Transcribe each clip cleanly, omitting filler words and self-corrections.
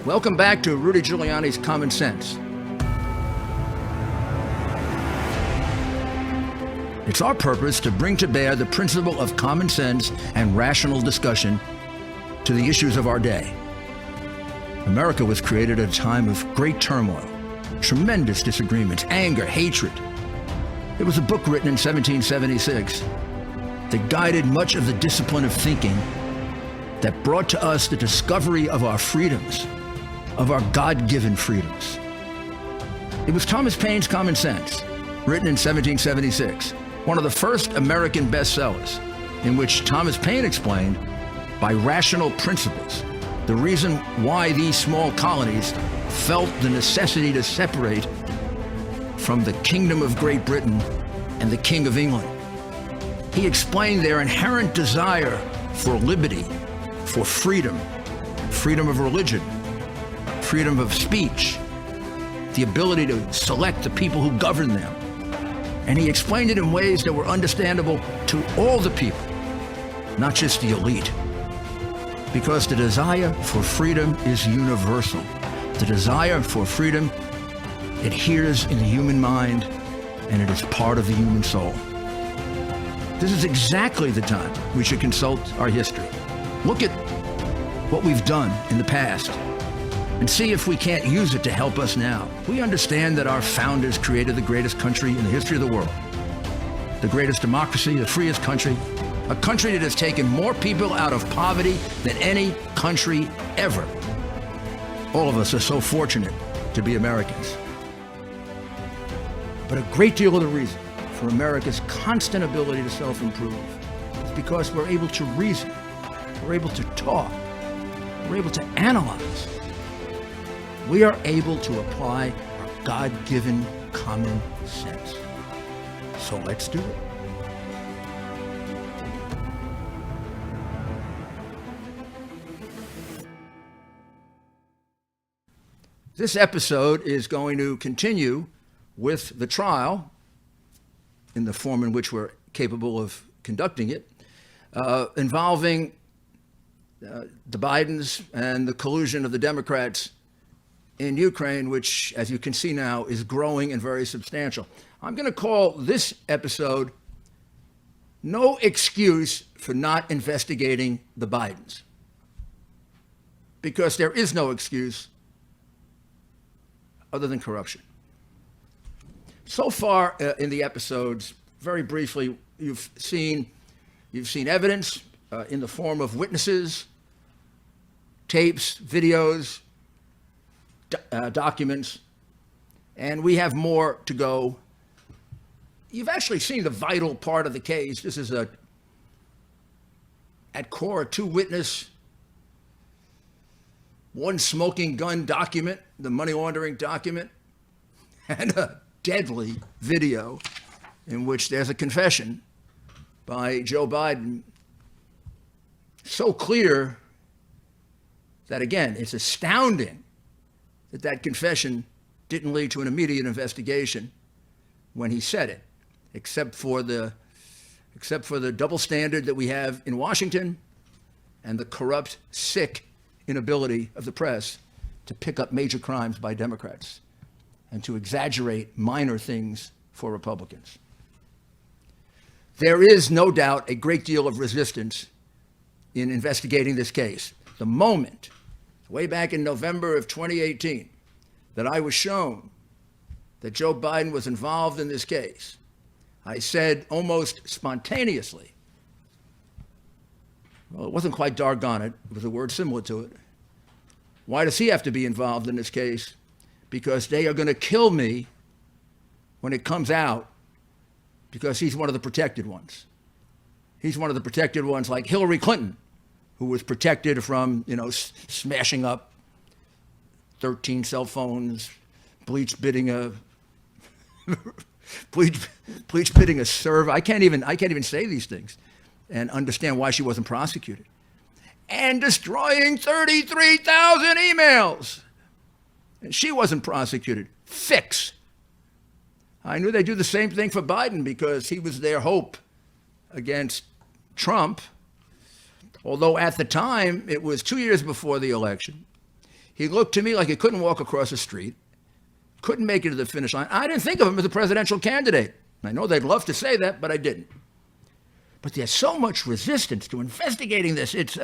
Welcome back to Rudy Giuliani's Common Sense. It's our purpose to bring to bear the principle of common sense and rational discussion to the issues of our day. America was created at a time of great turmoil, tremendous disagreements, anger, hatred. There was a book written in 1776 that guided much of the discipline of thinking that brought to us the discovery of our freedoms, of our God-given freedoms. It was Thomas Paine's Common Sense, written in 1776, one of the first American bestsellers, in which Thomas Paine explained, by rational principles, the reason why these small colonies felt the necessity to separate from the Kingdom of Great Britain and the King of England. He explained their inherent desire for liberty, for freedom, freedom of religion, freedom of speech, the ability to select the people who govern them. And he explained it in ways that were understandable to all the people, not just the elite. Because the desire for freedom is universal. The desire for freedom adheres in the human mind, and it is part of the human soul. This is exactly the time we should consult our history. Look at what we've done in the past and see if we can't use it to help us now. We understand that our founders created the greatest country in the history of the world, the greatest democracy, the freest country, a country that has taken more people out of poverty than any country ever. All of us are so fortunate to be Americans. But a great deal of the reason for America's constant ability to self-improve is because we're able to reason, we're able to talk, we're able to analyze. We are able to apply our God-given common sense. So let's do it. This episode is going to continue with the trial in the form in which we're capable of conducting it, involving the Bidens and the collusion of the Democrats in Ukraine, which, as you can see now, is growing and very substantial. I'm going to call this episode "No Excuse for Not Investigating the Bidens," because there is no excuse other than corruption. So far in the episodes, very briefly, you've seen evidence in the form of witnesses, tapes, videos, documents, and we have more to go. You've actually seen the vital part of the case. This is at core, a two-witness, one smoking gun document, the money laundering document, and a deadly video in which there's a confession by Joe Biden, so clear that, again, it's astounding that confession didn't lead to an immediate investigation when he said it, except for the double standard that we have in Washington and the corrupt, sick inability of the press to pick up major crimes by Democrats and to exaggerate minor things for Republicans. There is no doubt a great deal of resistance in investigating this case. The moment, way back in November of 2018, that I was shown that Joe Biden was involved in this case, I said almost spontaneously, well, it wasn't quite doggone it, it was a word similar to it. Why does he have to be involved in this case? Because they are going to kill me when it comes out, because he's one of the protected ones. He's one of the protected ones, like Hillary Clinton, who was protected from, smashing up 13 cell phones, bleach bidding a server. I can't even say these things and understand why she wasn't prosecuted. And destroying 33,000 emails. And she wasn't prosecuted. Fix. I knew they'd do the same thing for Biden because he was their hope against Trump. Although at the time, it was 2 years before the election. He looked to me like he couldn't walk across the street, couldn't make it to the finish line. I didn't think of him as a presidential candidate. I know they'd love to say that, but I didn't. But there's so much resistance to investigating this. It's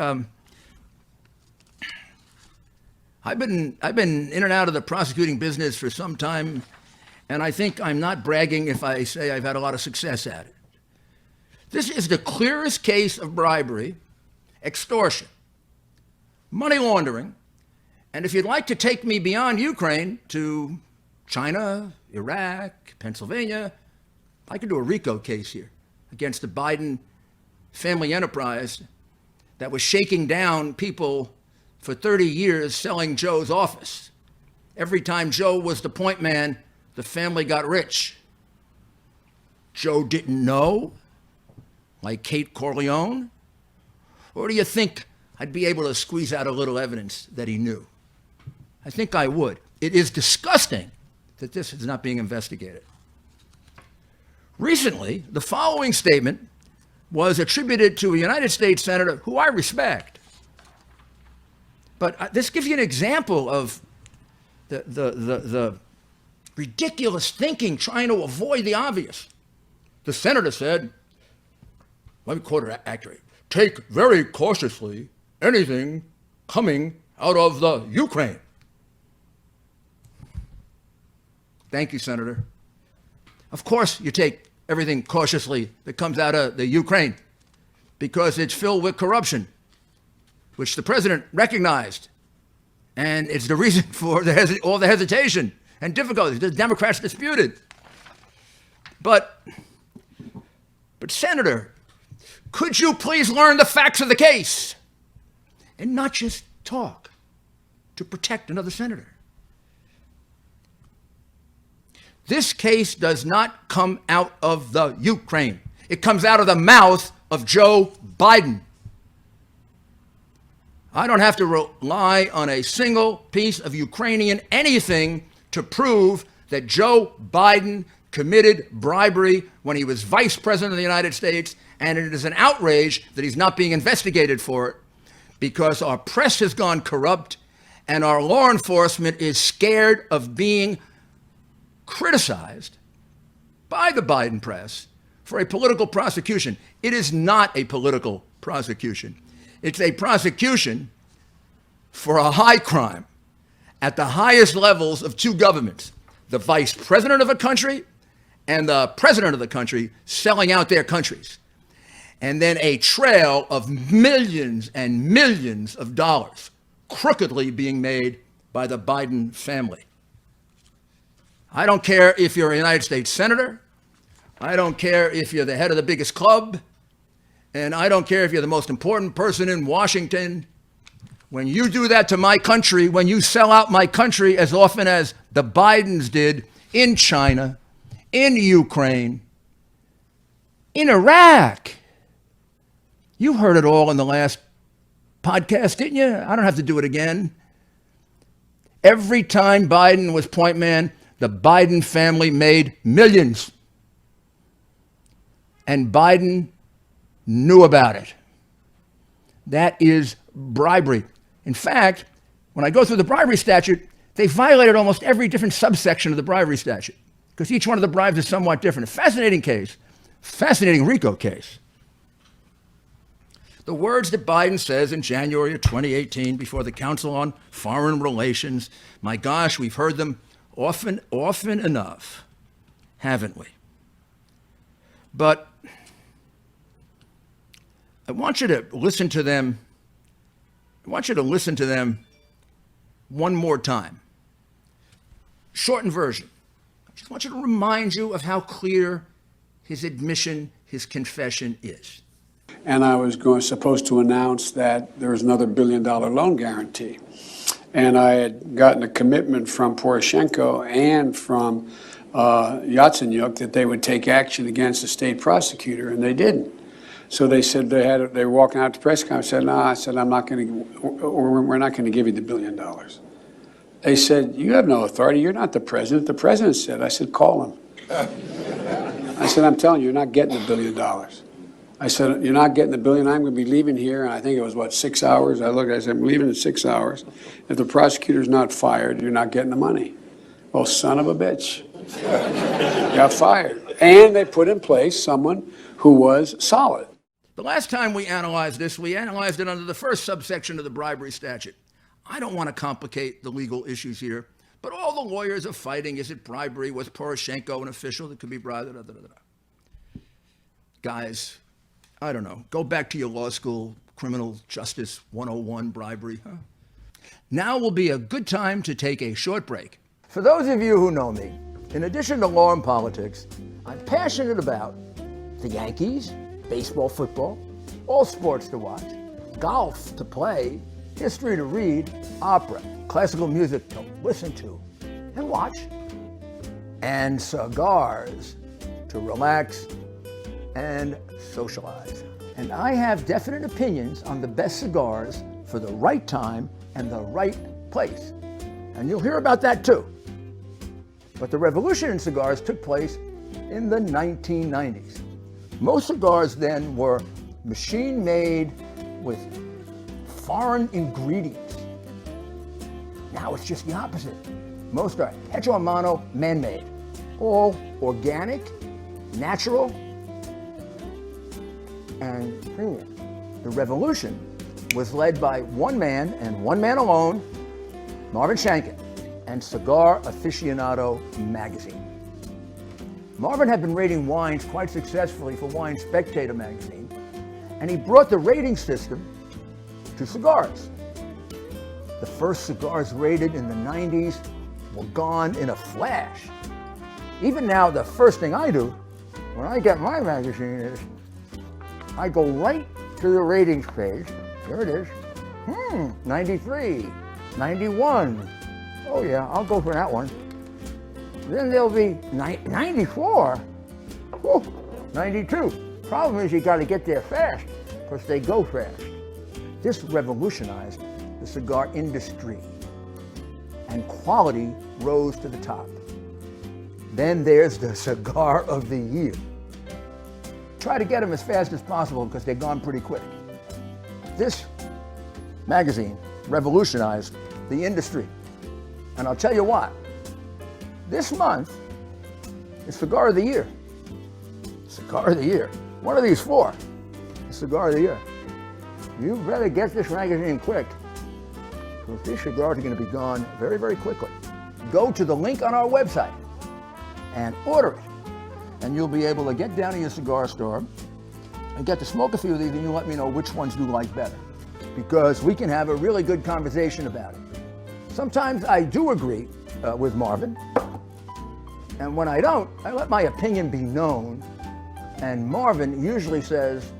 I've been in and out of the prosecuting business for some time, and I think I'm not bragging if I say I've had a lot of success at it. This is the clearest case of bribery, extortion, money laundering, and if you'd like to take me beyond Ukraine to China, Iraq, Pennsylvania, I could do a RICO case here against the Biden family enterprise that was shaking down people for 30 years selling Joe's office. Every time Joe was the point man, the family got rich. Joe didn't know, like Kate Corleone? Or do you think I'd be able to squeeze out a little evidence that he knew? I think I would. It is disgusting that this is not being investigated. Recently, the following statement was attributed to a United States senator who I respect. But this gives you an example of the ridiculous thinking trying to avoid the obvious. The senator said, let me quote it accurately, take very cautiously anything coming out of the Ukraine. Thank you, Senator. Of course you take everything cautiously that comes out of the Ukraine because it's filled with corruption, which the president recognized. And it's the reason for all the hesitation and difficulties. The Democrats disputed. But Senator, could you please learn the facts of the case and not just talk to protect another senator? This case does not come out of the Ukraine. It comes out of the mouth of Joe Biden. I don't have to rely on a single piece of Ukrainian anything to prove that Joe Biden committed bribery when he was vice president of the United States, and it is an outrage that he's not being investigated for it because our press has gone corrupt and our law enforcement is scared of being criticized by the Biden press for a political prosecution. It is not a political prosecution. It's a prosecution for a high crime at the highest levels of two governments, the vice president of a country and the president of the country selling out their countries. And then a trail of millions and millions of dollars crookedly being made by the Biden family. I don't care if you're a United States senator. I don't care if you're the head of the biggest club. And I don't care if you're the most important person in Washington. When you do that to my country, when you sell out my country as often as the Bidens did in China, in Ukraine, in Iraq. You heard it all in the last podcast, didn't you? I don't have to do it again. Every time Biden was point man, the Biden family made millions. And Biden knew about it. That is bribery. In fact, when I go through the bribery statute, they violated almost every different subsection of the bribery statute because each one of the bribes is somewhat different. A fascinating case, fascinating RICO case. The words that Biden says in January of 2018 before the Council on Foreign Relations, my gosh, we've heard them often enough, haven't we? But I want you to listen to them. I want you to listen to them one more time. Shortened version. I just want you to remind you of how clear his admission, his confession is. And I was supposed to announce that there was another $1 billion loan guarantee. And I had gotten a commitment from Poroshenko and from Yatsenyuk that they would take action against the state prosecutor, and they didn't. So they said they were walking out to press conference. I said, no, I said, we're not going to give you the $1 billion. They said, you have no authority. You're not the president. The president said. I said, call him. I said, I'm telling you, you're not getting the $1 billion. I said, you're not getting the billion. I'm going to be leaving here. And I think it was, what, 6 hours? I looked, I said, I'm leaving in 6 hours. If the prosecutor's not fired, you're not getting the money. Well, son of a bitch. Got fired. And they put in place someone who was solid. The last time we analyzed this, we analyzed it under the first subsection of the bribery statute. I don't want to complicate the legal issues here, but all the lawyers are fighting, is it bribery? Was Poroshenko an official that could be bribed? Guys, I don't know. Go back to your law school, criminal justice 101 bribery. Huh? Now will be a good time to take a short break. For those of you who know me, in addition to law and politics, I'm passionate about the Yankees, baseball, football, all sports to watch, golf to play, history to read, opera, classical music to listen to and watch, and cigars to relax and socialize. And I have definite opinions on the best cigars for the right time and the right place. And you'll hear about that too. But the revolution in cigars took place in the 1990s. Most cigars then were machine-made with foreign ingredients. Now it's just the opposite. Most are hecho a mano, man-made. All organic, natural, and premium. The revolution was led by one man and one man alone, Marvin Shanken, and Cigar Aficionado magazine. Marvin had been rating wines quite successfully for Wine Spectator magazine, and he brought the rating system to cigars. The first cigars rated in the 90s were gone in a flash. Even now, the first thing I do when I get my magazine is I go right to the ratings page. Here it is. 93, 91. Oh yeah, I'll go for that one. Then there'll be 94. Whew, 92. Problem is you got to get there fast because they go fast. This revolutionized the cigar industry and quality rose to the top. Then there's the cigar of the year. Try to get them as fast as possible because they're gone pretty quick. This magazine revolutionized the industry. And I'll tell you what, this month is Cigar of the Year. Cigar of the Year. What are these for? The Cigar of the Year. You better get this magazine quick, because these cigars are going to be gone very, very quickly. Go to the link on our website and order it, and you'll be able to get down to your cigar store and get to smoke a few of these, and you let me know which ones you like better, because we can have a really good conversation about it. Sometimes I do agree with Marvin, and when I don't, I let my opinion be known, and Marvin usually says,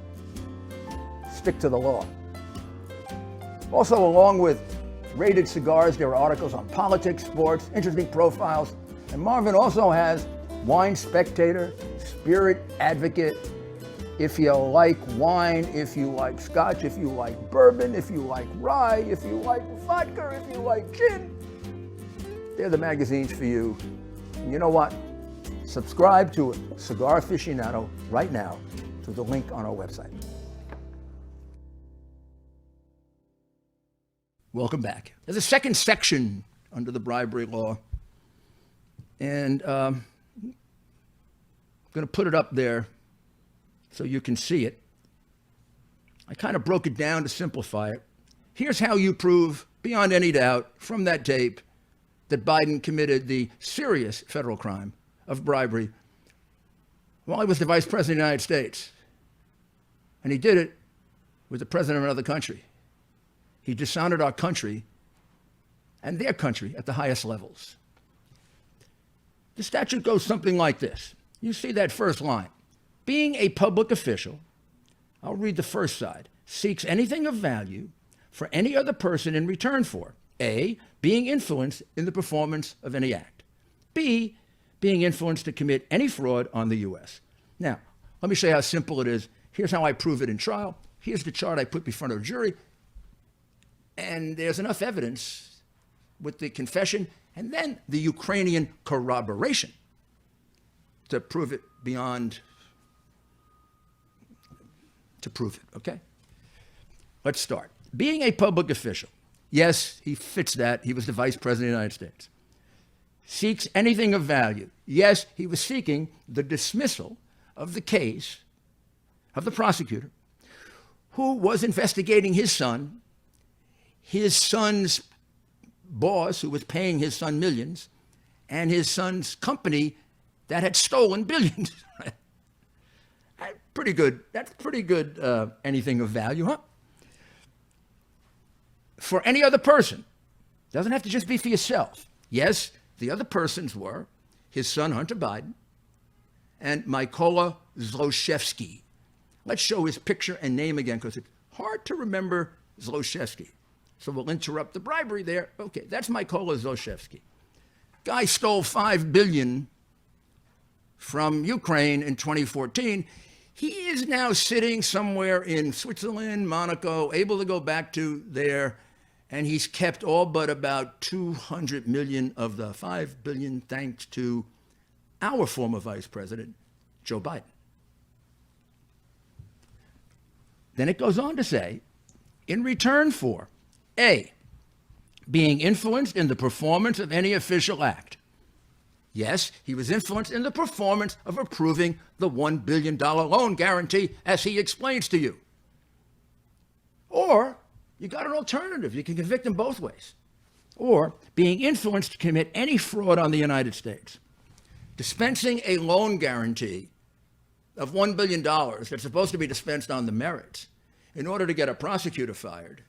stick to the law. Also, along with rated cigars, there are articles on politics, sports, interesting profiles, and Marvin also has Wine Spectator, Spirit Advocate. If you like wine, if you like scotch, if you like bourbon, if you like rye, if you like vodka, if you like gin, they're the magazines for you. And you know what? Subscribe to Cigar Aficionado right now through the link on our website. Welcome back. There's a second section under the bribery law, and I'm going to put it up there so you can see it. I kind of broke it down to simplify it. Here's how you prove, beyond any doubt, from that tape, that Biden committed the serious federal crime of bribery while he was the Vice President of the United States. And he did it with the President of another country. He dishonored our country and their country at the highest levels. The statute goes something like this. You see that first line. Being a public official, I'll read the first side, seeks anything of value for any other person in return for A, being influenced in the performance of any act, B, being influenced to commit any fraud on the U.S. Now, let me show you how simple it is. Here's how I prove it in trial. Here's the chart I put before a jury. And there's enough evidence with the confession and then the Ukrainian corroboration to prove it beyond to prove it, okay? Let's start. Being a public official, yes, he fits that. He was the Vice President of the United States. Seeks anything of value. Yes, he was seeking the dismissal of the case of the prosecutor who was investigating his son's boss, who was paying his son millions, and his son's company that had stolen billions. Pretty good. That's pretty good. Anything of value, huh? For any other person. Doesn't have to just be for yourself. Yes, the other persons were his son, Hunter Biden, and Mykola Zlochevsky. Let's show his picture and name again, because it's hard to remember Zlochevsky. So we'll interrupt the bribery there. Okay, that's Mykola Zlochevsky. Guy stole $5 billion from Ukraine in 2014. He is now sitting somewhere in Switzerland, Monaco, able to go back to there, and he's kept all but about 200 million of the 5 billion thanks to our former Vice President, Joe Biden. Then it goes on to say, in return for A, being influenced in the performance of any official act. Yes, he was influenced in the performance of approving the $1 billion loan guarantee, as he explains to you. Or you got an alternative. You can convict him both ways. Or being influenced to commit any fraud on the United States. Dispensing a loan guarantee of $1 billion that's supposed to be dispensed on the merits in order to get a prosecutor fired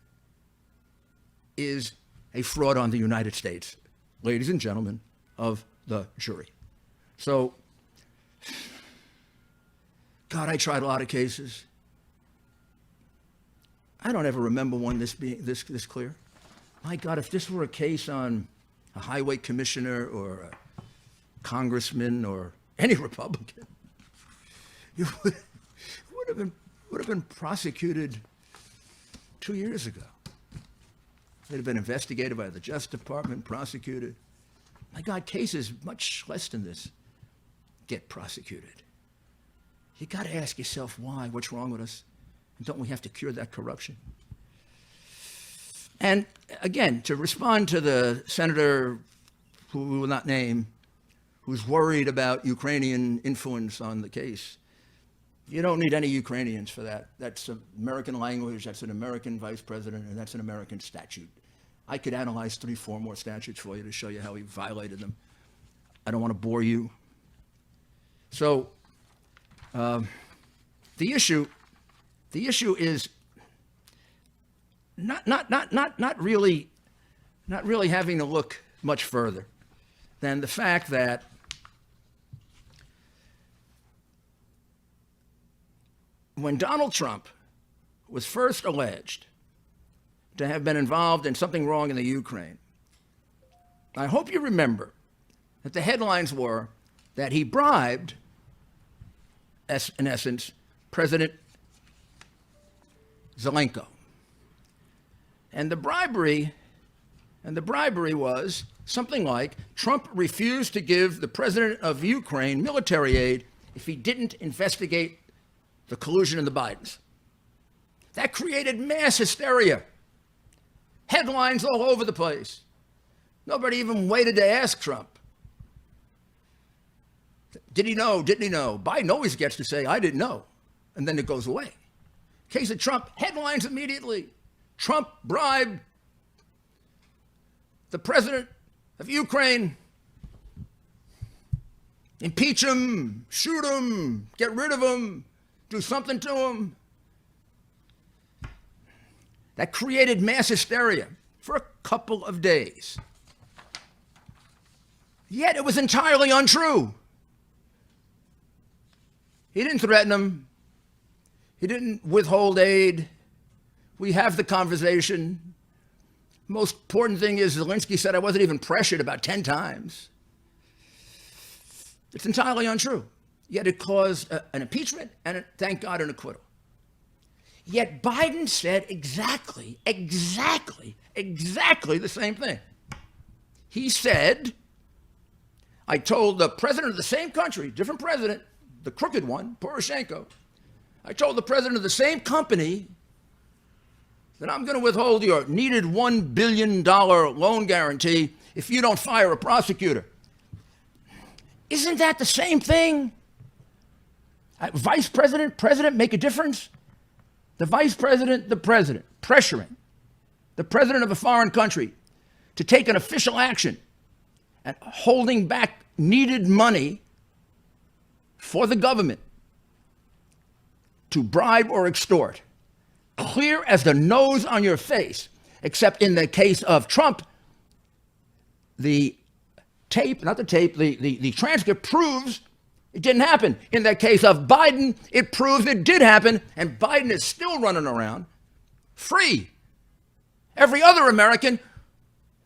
is a fraud on the United States, ladies and gentlemen of the jury. So, God, I tried a lot of cases. I don't ever remember one this being this clear. My God, if this were a case on a highway commissioner or a congressman or any Republican, you would have been prosecuted 2 years ago. They'd have been investigated by the Justice Department, prosecuted. My God, cases much less than this get prosecuted. You got to ask yourself why. What's wrong with us? And don't we have to cure that corruption? And again, to respond to the senator who we will not name, who's worried about Ukrainian influence on the case, you don't need any Ukrainians for that. That's American language, that's an American vice president, and that's an American statute. I could analyze 3, 4 more statutes for you to show you how he violated them. I don't want to bore you. So the issue is not really having to look much further than the fact that when Donald Trump was first alleged to have been involved in something wrong in the Ukraine, I hope you remember that the headlines were that he bribed, in essence, President Zelensky. And the bribery was something like Trump refused to give the president of Ukraine military aid if he didn't investigate the collusion in the Bidens. That created mass hysteria. Headlines all over the place. Nobody even waited to ask Trump. Did he know? Didn't he know? Biden always gets to say, I didn't know. And then it goes away. Case of Trump, headlines immediately. Trump bribed the president of Ukraine. Impeach him, shoot him, get rid of him, do something to him. That created mass hysteria for a couple of days. Yet it was entirely untrue. He didn't threaten him. He didn't withhold aid. We have the conversation. Most important thing is Zelensky said I wasn't even pressured about 10 times. It's entirely untrue. Yet it caused an impeachment and, thank God, an acquittal. Yet Biden said exactly the same thing. He said, I told the president of the same country, different president, the crooked one, Poroshenko, I told the president of the same company that I'm going to withhold your needed $1 billion loan guarantee if you don't fire a prosecutor. Isn't that the same thing? Vice president, president make a difference? The vice president, the president, pressuring the president of a foreign country to take an official action and holding back needed money for the government to bribe or extort. Clear as the nose on your face, except in the case of Trump, the transcript proves it didn't happen. In the case of Biden, it proves it did happen, and Biden is still running around free. Every other American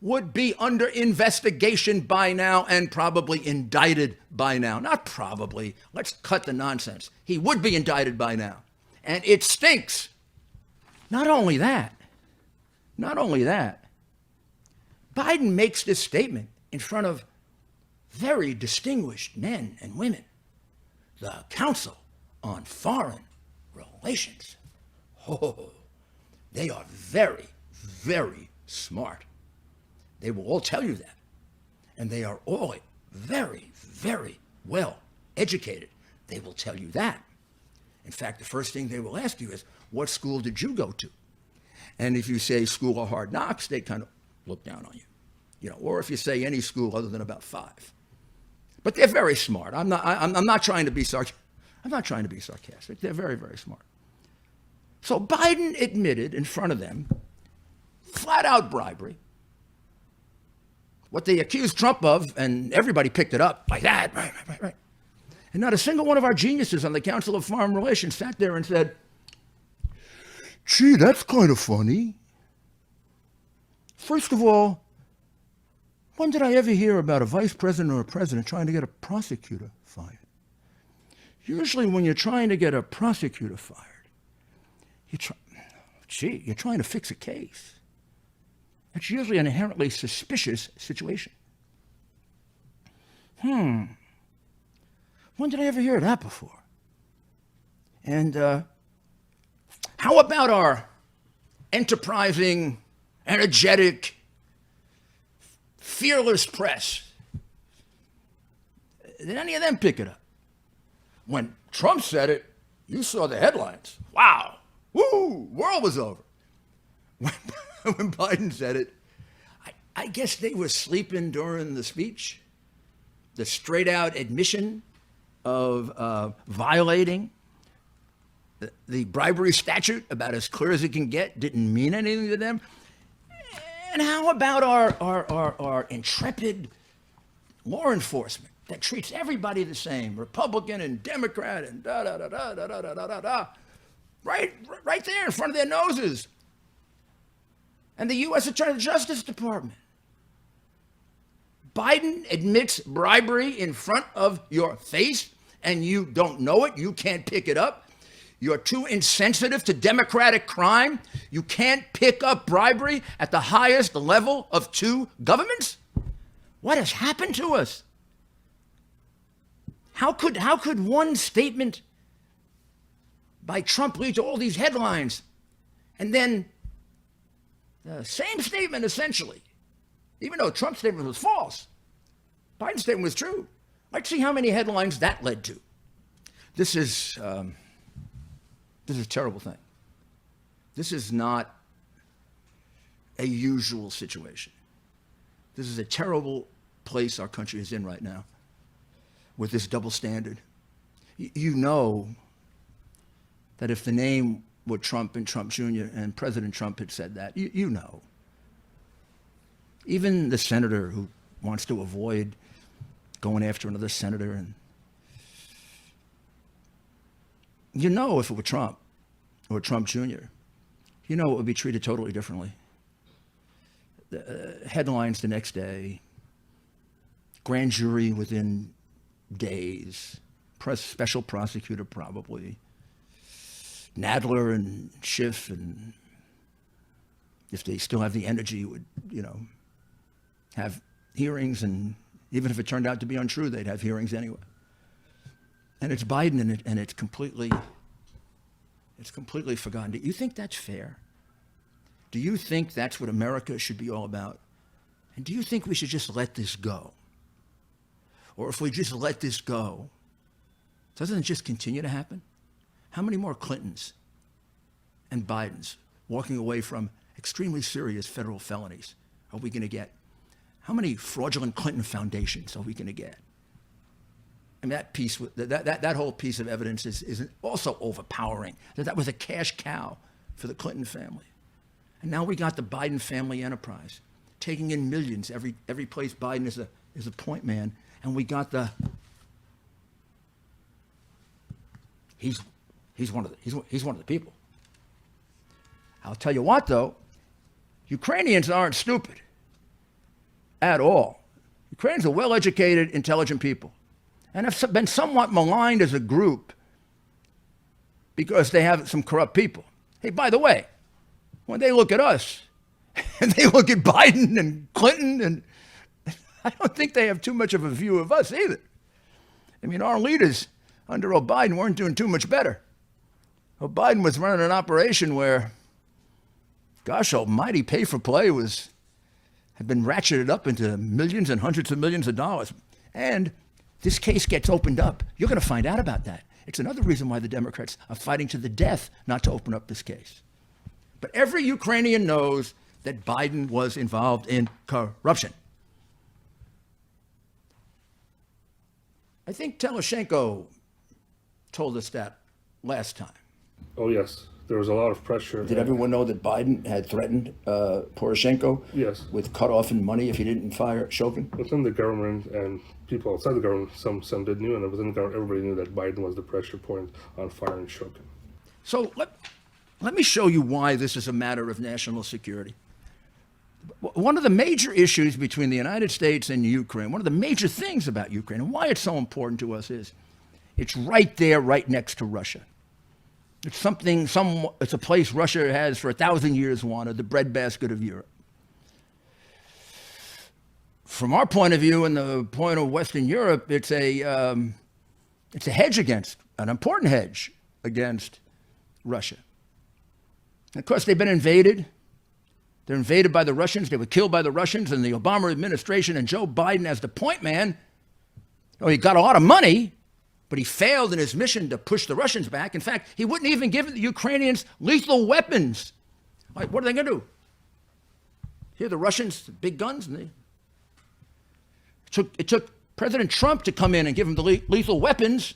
would be under investigation by now and probably indicted by now. Not probably. Let's cut the nonsense. He would be indicted by now. And it stinks. Not only that, Biden makes this statement in front of very distinguished men and women. The Council on Foreign Relations. Oh, they are very, very smart. They will all tell you that. And they are all very, very well educated. They will tell you that. In fact, the first thing they will ask you is, what school did you go to? And if you say School of Hard Knocks, they kind of look down on you. Or if you say any school other than about 5. But they're very smart. I'm not trying to be sarcastic. They're very, very smart. So Biden admitted in front of them, flat out bribery, what they accused Trump of, and everybody picked it up like that. Right. And not a single one of our geniuses on the Council of Foreign Relations sat there and said, gee, that's kind of funny. First of all, when did I ever hear about a vice president or a president trying to get a prosecutor fired? Usually when you're trying to get a prosecutor fired, you're trying to fix a case. That's usually an inherently suspicious situation. When did I ever hear that before? And how about our enterprising, energetic, fearless press? Did any of them pick it up? When Trump said it, you saw the headlines. Wow. Woo, world was over. When Biden said it, I guess they were sleeping during the speech. The straight out admission of violating the bribery statute, about as clear as it can get, didn't mean anything to them. And how about our intrepid law enforcement that treats everybody the same, Republican and Democrat and da-da-da-da-da-da-da-da-da, right there in front of their noses. And the U.S. Attorney Justice Department. Biden admits bribery in front of your face, and you don't know it. You can't pick it up. You're too insensitive to democratic crime. You can't pick up bribery at the highest level of 2 governments. What has happened to us? How could one statement by Trump lead to all these headlines, and then the same statement essentially, even though Trump's statement was false, Biden's statement was true? Let's see how many headlines that led to. This is a terrible thing. This is not a usual situation. This is a terrible place our country is in right now with this double standard. You know that if the name were Trump and Trump Jr. and President Trump had said that, you know. Even the senator who wants to avoid going after another senator, and you know if it were Trump or Trump Jr., you know it would be treated totally differently. Headlines the next day, grand jury within days, special prosecutor probably, Nadler and Schiff, and if they still have the energy, would, have hearings, and even if it turned out to be untrue, they'd have hearings anyway. And it's Biden, and it's completely It's completely forgotten. Do you think that's fair? Do you think that's what America should be all about? And do you think we should just let this go? Or if we just let this go, doesn't it just continue to happen? How many more Clintons and Bidens walking away from extremely serious federal felonies are we going to get? How many fraudulent Clinton foundations are we going to get? I mean, that whole piece of evidence is also overpowering. That was a cash cow for the Clinton family. And now we got the Biden family enterprise, taking in millions every place Biden is a point man. And we got he's one of the people. I'll tell you what, though, Ukrainians aren't stupid at all. Ukrainians are well-educated, intelligent people, and have been somewhat maligned as a group because they have some corrupt people. Hey, by the way, when they look at us and they look at Biden and Clinton, and I don't think they have too much of a view of us either. I mean, our leaders under Biden weren't doing too much better. Biden was running an operation where, gosh almighty, pay for play had been ratcheted up into millions and hundreds of millions of dollars. And this case gets opened up. You're going to find out about that. It's another reason why the Democrats are fighting to the death not to open up this case. But every Ukrainian knows that Biden was involved in corruption. I think Teloshenko told us that last time. Oh, yes. There was a lot of pressure. Did everyone know that Biden had threatened Poroshenko Yes. with cutoff in money if he didn't fire Shokin? Within the government and people outside the government, some did knew, and within the government, everybody knew that Biden was the pressure point on firing Shokin. So let me show you why this is a matter of national security. One of the major issues between the United States and Ukraine, one of the major things about Ukraine and why it's so important to us is it's right there, right next to Russia. It's it's a place Russia has for 1,000 years wanted, the breadbasket of Europe. From our point of view and the point of Western Europe, it's a hedge an important hedge against Russia. And of course, they've been invaded. They're invaded by the Russians. They were killed by the Russians, and the Obama administration and Joe Biden as the point man, he got a lot of money, but he failed in his mission to push the Russians back. In fact, he wouldn't even give the Ukrainians lethal weapons. Like, what are they going to do? Here, the Russians, the big guns, and it took President Trump to come in and give them the lethal weapons.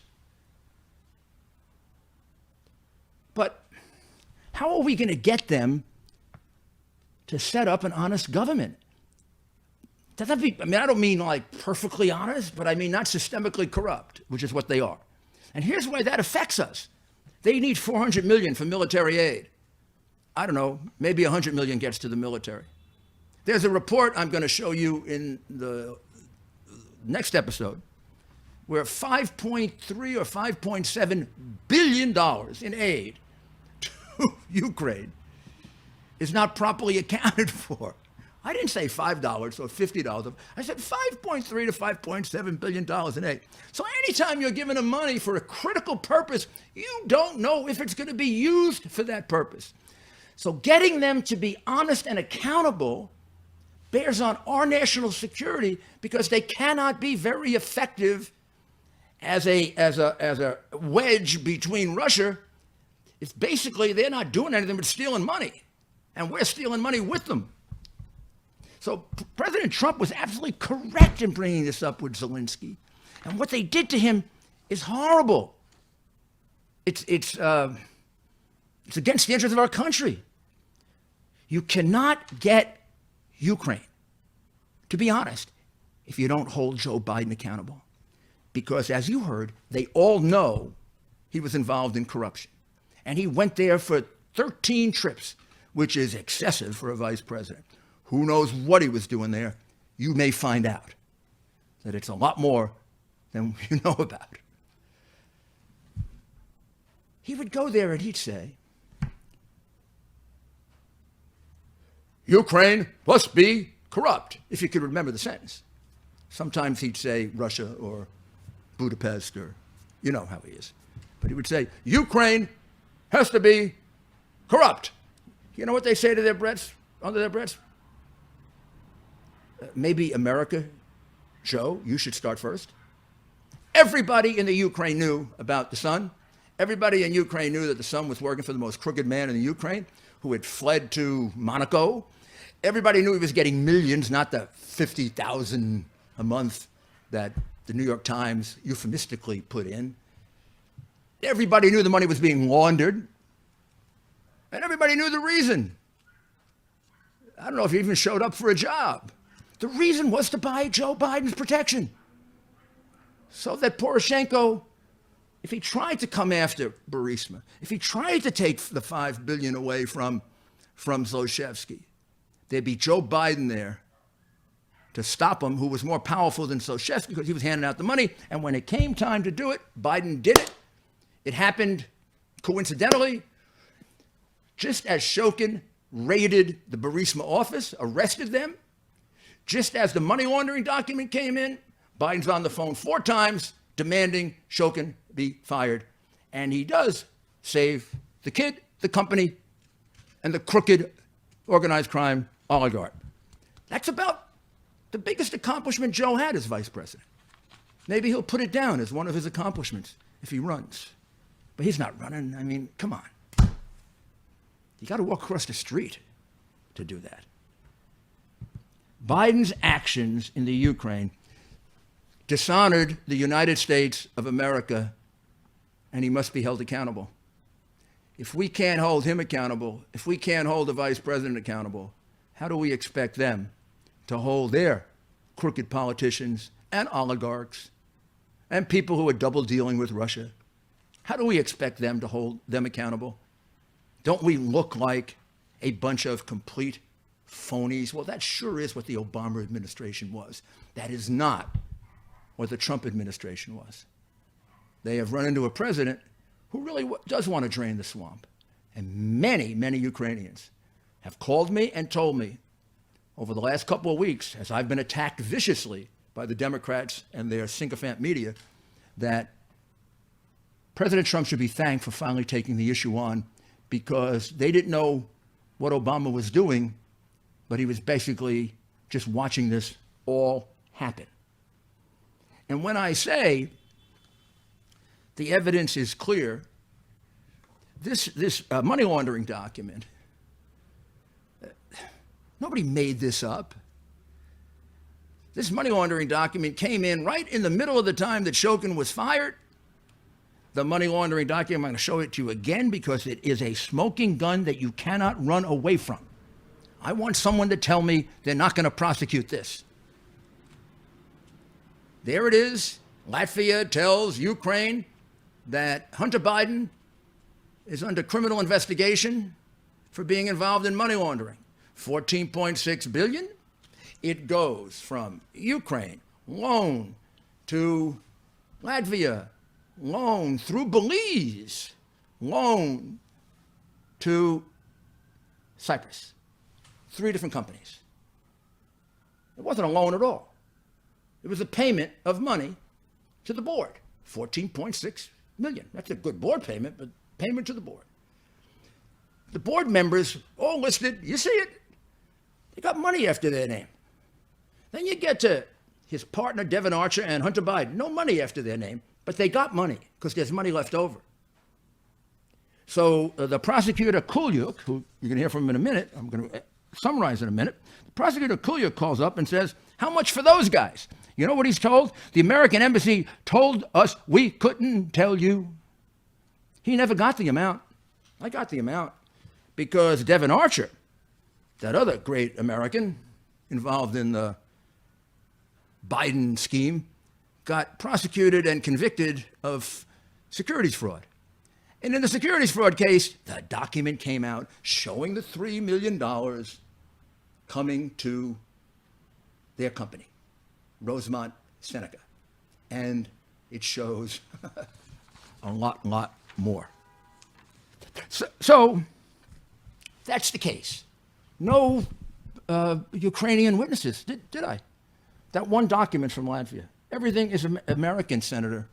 But how are we going to get them to set up an honest government? I don't mean like perfectly honest, but I mean not systemically corrupt, which is what they are. And here's why that affects us. They need $400 million for military aid. I don't know, maybe $100 million gets to the military. There's a report I'm going to show you in the next episode where $5.3 or $5.7 billion in aid to Ukraine is not properly accounted for. I didn't say $5 or $50. I said $5.3 to $5.7 billion in aid. So anytime you're giving them money for a critical purpose, you don't know if it's going to be used for that purpose. So getting them to be honest and accountable bears on our national security because they cannot be very effective as a wedge between Russia. It's basically they're not doing anything but stealing money, and we're stealing money with them. So President Trump was absolutely correct in bringing this up with Zelensky. And what they did to him is horrible. It's against the interests of our country. You cannot get Ukraine, to be honest, if you don't hold Joe Biden accountable. Because as you heard, they all know he was involved in corruption. And he went there for 13 trips, which is excessive for a vice president. Who knows what he was doing there? You may find out that it's a lot more than you know about. He would go there and he'd say, Ukraine must be corrupt, if you could remember the sentence. Sometimes he'd say Russia or Budapest or, you know how he is. But he would say, Ukraine has to be corrupt. You know what they say to their breaths, under their breaths? Maybe America, Joe, you should start first. Everybody in the Ukraine knew about the son. Everybody in Ukraine knew that the son was working for the most crooked man in the Ukraine, who had fled to Monaco. Everybody knew he was getting millions, not the 50,000 a month that the New York Times euphemistically put in. Everybody knew the money was being laundered. And everybody knew the reason. I don't know if he even showed up for a job. The reason was to buy Joe Biden's protection. So that Poroshenko, if he tried to come after Burisma, if he tried to take the $5 billion away from Zlochevsky, there'd be Joe Biden there to stop him, who was more powerful than Zlochevsky because he was handing out the money. And when it came time to do it, Biden did it. It happened coincidentally, just as Shokin raided the Burisma office, arrested them, just as the money laundering document came in, Biden's on the phone 4 times demanding Shokin be fired. And he does save the kid, the company, and the crooked organized crime oligarch. That's about the biggest accomplishment Joe had as vice president. Maybe he'll put it down as one of his accomplishments if he runs. But he's not running. I mean, come on. You got to walk across the street to do that. Biden's actions in the Ukraine dishonored the United States of America, and he must be held accountable. If we can't hold him accountable, if we can't hold the vice president accountable, how do we expect them to hold their crooked politicians and oligarchs and people who are double dealing with Russia? How do we expect them to hold them accountable? Don't we look like a bunch of complete phonies? Well, that sure is what the Obama administration was. That is not what the Trump administration was. They have run into a president who really does want to drain the swamp. And many, many Ukrainians have called me and told me over the last couple of weeks, as I've been attacked viciously by the Democrats and their sycophant media, that President Trump should be thanked for finally taking the issue on, because they didn't know what Obama was doing, but he was basically just watching this all happen. And when I say the evidence is clear, this money laundering document, nobody made this up. This money laundering document came in right in the middle of the time that Shokin was fired. The money laundering document, I'm going to show it to you again because it is a smoking gun that you cannot run away from. I want someone to tell me they're not going to prosecute this. There it is. Latvia tells Ukraine that Hunter Biden is under criminal investigation for being involved in money laundering. $14.6 billion. It goes from Ukraine, loan, to Latvia, loan, through Belize, loan, to Cyprus. 3 different companies. It wasn't a loan at all. It was a payment of money to the board, $14.6 million. That's a good board payment, but payment to the board. The board members all listed, you see it, they got money after their name. Then you get to his partner, Devin Archer, and Hunter Biden, no money after their name, but they got money because there's money left over. So the prosecutor, Kulyuk, who you're going to hear from in a minute, I'm going to summarize in a minute, the prosecutor Kulyuk calls up and says, how much for those guys? You know what he's told? The American embassy told us we couldn't tell you. He never got the amount. I got the amount because Devin Archer, that other great American involved in the Biden scheme, got prosecuted and convicted of securities fraud. And in the securities fraud case, the document came out showing the $3 million coming to their company, Rosemont Seneca. And it shows a lot more. So that's the case. No Ukrainian witnesses, did I? That one document from Latvia. Everything is American, Senator.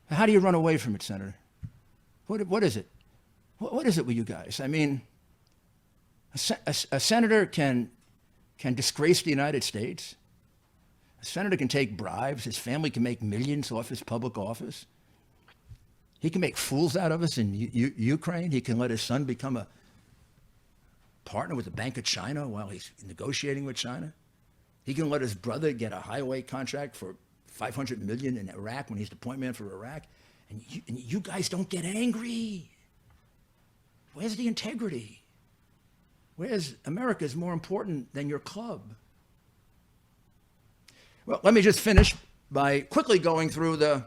How do you run away from it, Senator? What is it? What is it with you guys? I mean, a senator can disgrace the United States. A senator can take bribes. His family can make millions off his public office. He can make fools out of us in Ukraine. He can let his son become a partner with the Bank of China while he's negotiating with China. He can let his brother get a highway contract for $500 million in Iraq when he's the point man for Iraq. And you guys don't get angry. Where's the integrity? Where's America is more important than your club? Well, let me just finish by quickly going through the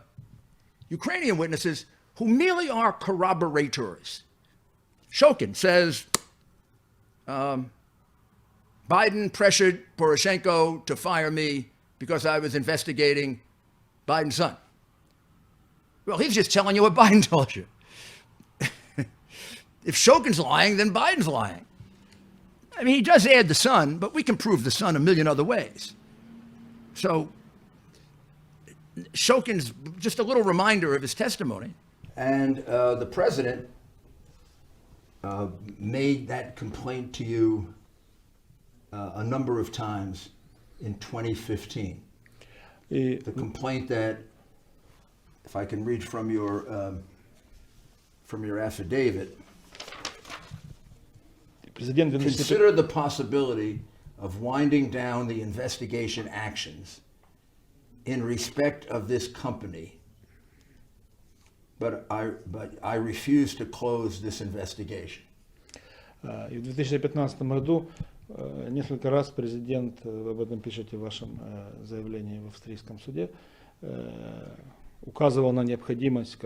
Ukrainian witnesses who merely are corroborators. Shokin says Biden pressured Poroshenko to fire me because I was investigating Biden's son. Well, he's just telling you what Biden told you. If Shokin's lying, then Biden's lying. I mean, he does add the son, but we can prove the son a million other ways. So Shokin's just a little reminder of his testimony. And the president made that complaint to you a number of times in 2015. The complaint that, if I can read from your affidavit, consider the possibility of winding down the investigation actions in respect of this company, but I refuse to close this investigation. И в 2015 году несколько раз президент, об этом пишете в вашем заявлении в австрийском суде, указывал на необходимость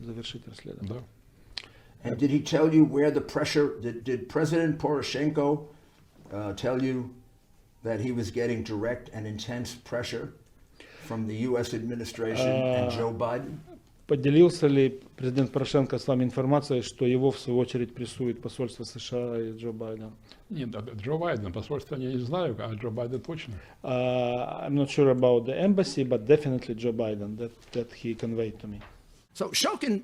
завершить расследование. Да. And did he tell you where the pressure, did President Poroshenko tell you that he was getting direct and intense pressure from the U.S. administration and Joe Biden? Поделился ли президент Порошенко с вами информацией, что его в свою очередь прессует посольство США и Джо Байден? Нет, Джо Байден, посольство я не знаю, а Джо Байден точно. I'm not sure about the embassy, but definitely Joe Biden, that he conveyed to me. So Shokin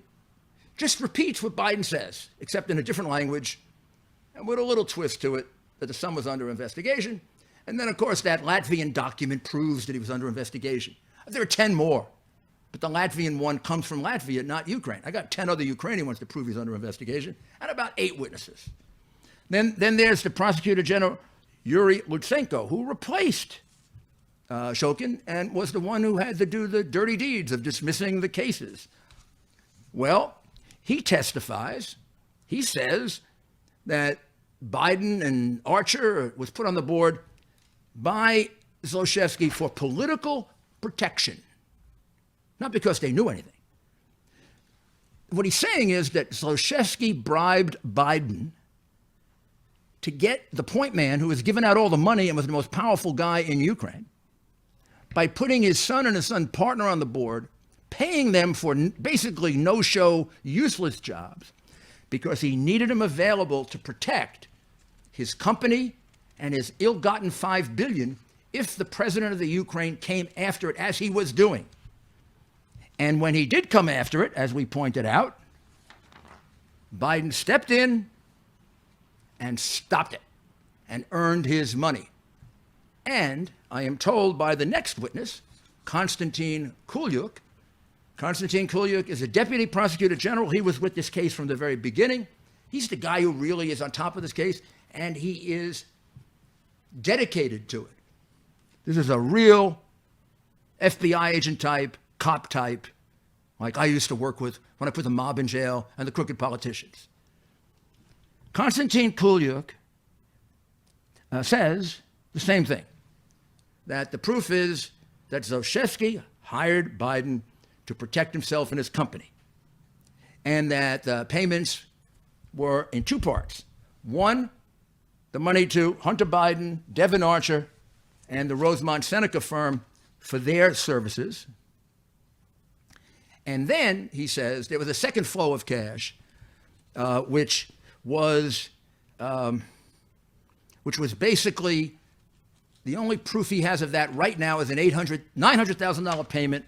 just repeats what Biden says, except in a different language, and with a little twist to it, that the son was under investigation. And then, of course, that Latvian document proves that he was under investigation. There are 10 more, but the Latvian one comes from Latvia, not Ukraine. I got 10 other Ukrainian ones to prove he's under investigation, and about 8 witnesses. Then there's the Prosecutor General, Yuri Lutsenko, who replaced Shokin and was the one who had to do the dirty deeds of dismissing the cases. Well, he testifies, he says that Biden and Archer was put on the board by Zlochevsky for political protection, not because they knew anything. What he's saying is that Zlochevsky bribed Biden to get the point man who was giving out all the money and was the most powerful guy in Ukraine by putting his son and his son partner on the board, paying them for basically no-show, useless jobs, because he needed him available to protect his company and his ill-gotten $5 billion if the president of the Ukraine came after it, as he was doing. And when he did come after it, as we pointed out, Biden stepped in and stopped it and earned his money. And I am told by the next witness, Konstantin Kulyuk. Konstantin Kulyuk is a deputy prosecutor general. He was with this case from the very beginning. He's the guy who really is on top of this case, and he is dedicated to it. This is a real FBI agent type, cop type, like I used to work with when I put the mob in jail and the crooked politicians. Konstantin Kulyuk says the same thing, that the proof is that Zlochevsky hired Biden to protect himself and his company, and that the payments were in 2 parts. One, the money to Hunter Biden, Devin Archer, and the Rosemont Seneca firm for their services. And then, he says, there was a second flow of cash, which was basically, the only proof he has of that right now is an $900,000 payment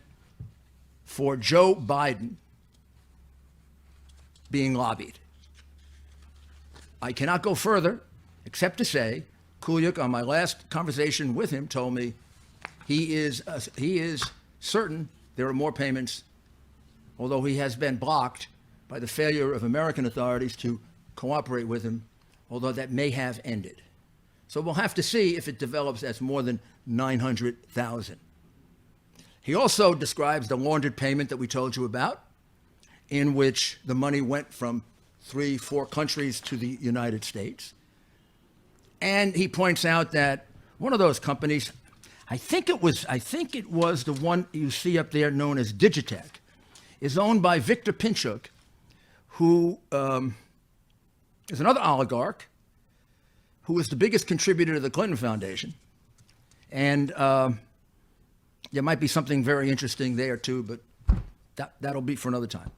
for Joe Biden, being lobbied. I cannot go further except to say Kulyuk, on my last conversation with him, told me he is certain there are more payments, although he has been blocked by the failure of American authorities to cooperate with him, although that may have ended. So we'll have to see if it develops as more than 900,000. He also describes the laundered payment that we told you about, in which the money went from 3-4 countries to the United States. And he points out that one of those companies, I think it was the one you see up there known as Digitech, is owned by Victor Pinchuk, who is another oligarch who is the biggest contributor to the Clinton Foundation. And there might be something very interesting there too, but that'll be for another time.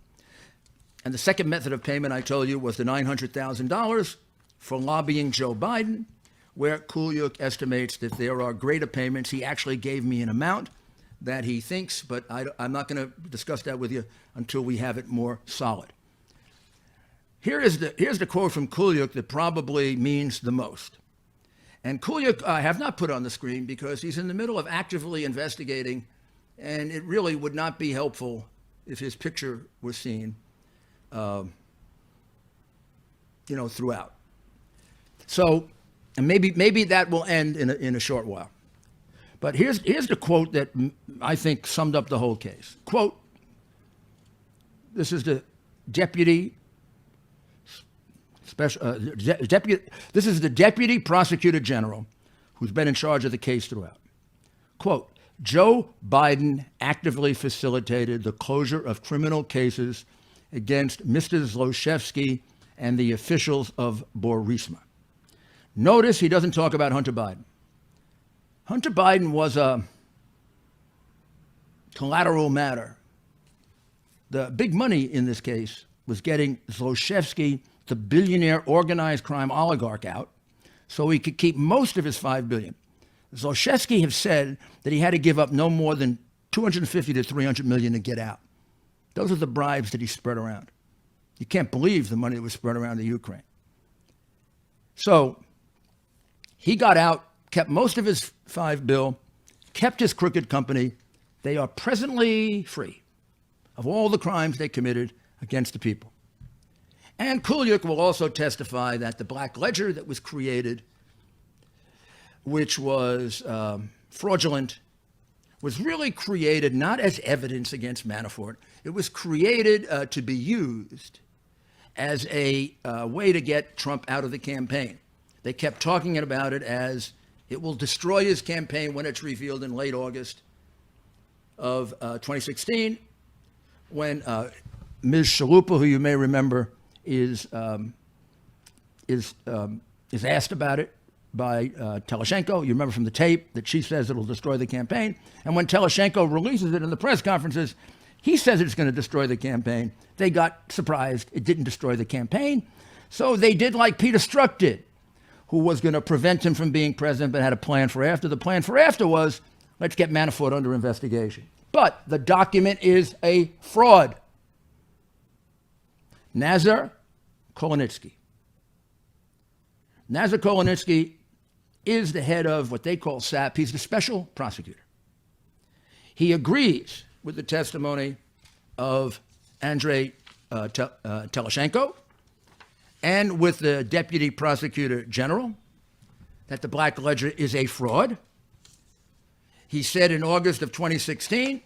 And the second method of payment I told you was the $900,000 for lobbying Joe Biden, where Kulyuk estimates that there are greater payments. He actually gave me an amount that he thinks, but I'm not going to discuss that with you until we have it more solid. Here's the quote from Kulyuk that probably means the most. And Kulyuk I have not put on the screen because he's in the middle of actively investigating, and it really would not be helpful if his picture was seen, throughout. So, and maybe that will end in a short while. But here's the quote that I think summed up the whole case. Quote, this is the deputy prosecutor general who's been in charge of the case throughout. Quote, Joe Biden actively facilitated the closure of criminal cases against Mr. Zlochevsky and the officials of Burisma. Notice he doesn't talk about Hunter Biden. Hunter Biden was a collateral matter. The big money in this case was getting Zlochevsky, the billionaire organized crime oligarch, out so he could keep most of his $5 billion. Zlochevsky have said that he had to give up no more than $250 to $300 million to get out. Those are the bribes that he spread around. You can't believe the money that was spread around the Ukraine. So he got out, kept most of his $5 billion, kept his crooked company. They are presently free of all the crimes they committed against the people. And Kulyuk will also testify that the black ledger that was created, which was fraudulent, was really created not as evidence against Manafort. It was created to be used as a way to get Trump out of the campaign. They kept talking about it as it will destroy his campaign when it's revealed in late August of 2016, when Ms. Chalupa, who you may remember, is asked about it by Teleshenko. You remember from the tape that she says it'll destroy the campaign. And when Teleshenko releases it in the press conferences, he says it's going to destroy the campaign. They got surprised. It didn't destroy the campaign. So they did like Peter Strzok did, who was going to prevent him from being president but had a plan for after. The plan for after was, let's get Manafort under investigation. But the document is a fraud. Nazar Kolanitsky. Nazar Kolanitsky is the head of what they call SAP. He's the special prosecutor. He agrees with the testimony of Andrei Teleshenko and with the deputy prosecutor general that the black ledger is a fraud. He said in August of 2016,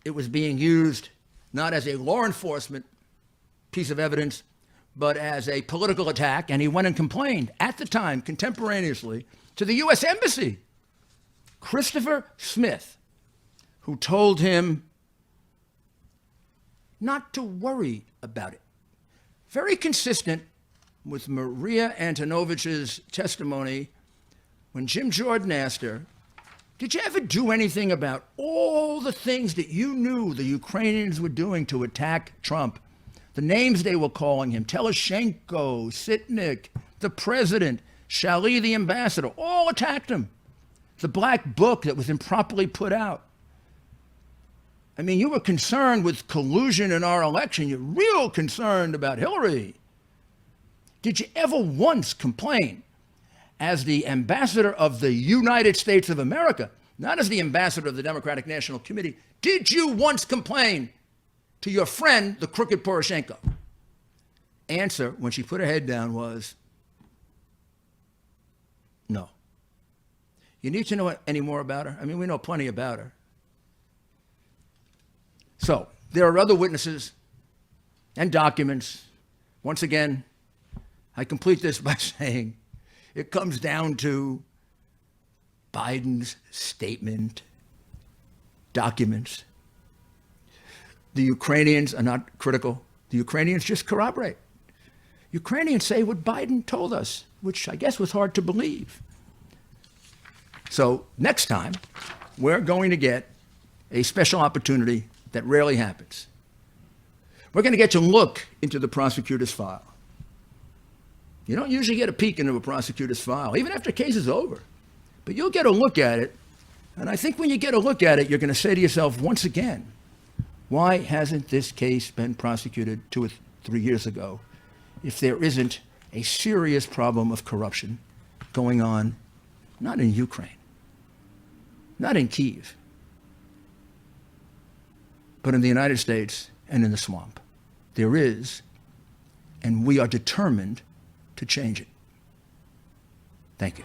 it was being used not as a law enforcement piece of evidence, but as a political attack. And he went and complained at the time, contemporaneously, to the U.S. Embassy. Christopher Smith, who told him not to worry about it. Very consistent with Maria Antonovich's testimony when Jim Jordan asked her, did you ever do anything about all the things that you knew the Ukrainians were doing to attack Trump? The names they were calling him, Teleshenko, Sitnik, the president, Shali, the ambassador, all attacked him. The black book that was improperly put out. I mean, you were concerned with collusion in our election. You're real concerned about Hillary. Did you ever once complain as the ambassador of the United States of America, not as the ambassador of the Democratic National Committee, did you once complain to your friend, the crooked Poroshenko? Answer, when she put her head down, was no. You need to know any more about her? I mean, we know plenty about her. So, there are other witnesses and documents. Once again, I complete this by saying it comes down to Biden's statement, documents. The Ukrainians are not critical. The Ukrainians just corroborate. Ukrainians say what Biden told us, which I guess was hard to believe. So next time, we're going to get a special opportunity that rarely happens. We're going to get to look into the prosecutor's file. You don't usually get a peek into a prosecutor's file, even after the case is over. But you'll get a look at it, and I think when you get a look at it, you're going to say to yourself once again, why hasn't this case been prosecuted 2 or 3 years ago if there isn't a serious problem of corruption going on, not in Ukraine, not in Kyiv, but in the United States and in the swamp? There is, and we are determined to change it. Thank you.